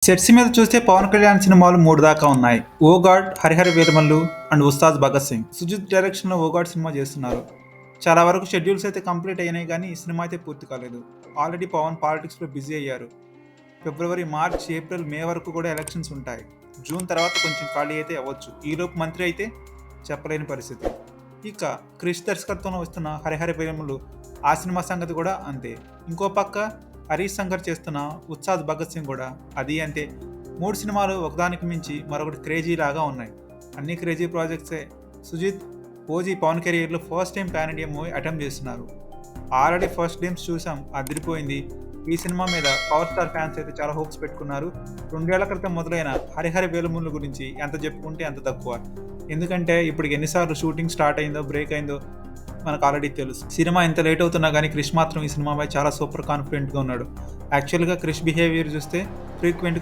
Sets మీద చూస్తే పవన్ కళ్యాణ్ సినిమాలు 3 దాకా ఉన్నాయి. ఓ గాడ్, హరిహర వీరమల్లు అండ్ ఉస్తాద్ భగత్ సింగ్. సుజిత్ డైరెక్షన్లో ఓ గాడ్ సినిమా చేస్తున్నారు. చాలా వరకు షెడ్యూల్స్ అయితే కంప్లీట్ అయినాయి కానీ ఈ సినిమా అయితే పూర్తి కాలేదు. ఆల్రెడీ పవన్ పాలిటిక్స్లో బిజీ అయ్యారు. ఫిబ్రవరి, మార్చ్, ఏప్రిల్, మే వరకు కూడా ఎలక్షన్స్ ఉంటాయి. జూన్ తర్వాత కొంచెం ఖాళీ అయితే అవ్వచ్చు. ఈలోపు మంత్రి అయితే చెప్పలేని పరిస్థితి. ఇక క్రిష్ దర్శకత్వంలో వస్తున్న హరిహర వీరమల్లు ఆ సినిమా సంగతి కూడా అంతే. ఇంకో పక్క హరీష్ శంకర్ చేస్తున్న ఉత్సాద్ భగత్ సింగ్ కూడా అది అంతే. 3 సినిమాలు ఒకదానికి మించి మరొకటి క్రేజీ లాగా ఉన్నాయి. అన్ని క్రేజీ ప్రాజెక్ట్సే. సుజిత్, ఓజీ పవన్ కెరియర్లో first time pan India movie attempt చేస్తున్నారు. ఆల్రెడీ ఫస్ట్ గేమ్స్ చూసాం, అదిరిపోయింది. ఈ సినిమా మీద పవర్ స్టార్ ఫ్యాన్స్ అయితే చాలా హోప్స్ పెట్టుకున్నారు. 2 ఏళ్ల క్రితం మొదలైన హరిహర వీరమల్లు గురించి ఎంత చెప్పుకుంటే అంత తక్కువ. ఎందుకంటే ఇప్పటికి ఎన్నిసార్లు షూటింగ్ స్టార్ట్ అయిందో, బ్రేక్ అయిందో మనకు ఆల్రెడీ తెలుసు. సినిమా ఇంత లేట్ అవుతున్నా కానీ క్రిష్ మాత్రం ఈ సినిమాపై చాలా సూపర్ కాన్ఫిడెంట్గా ఉన్నాడు. యాక్చువల్గా క్రిష్ బిహేవియర్ చూస్తే ఫ్రీక్వెంట్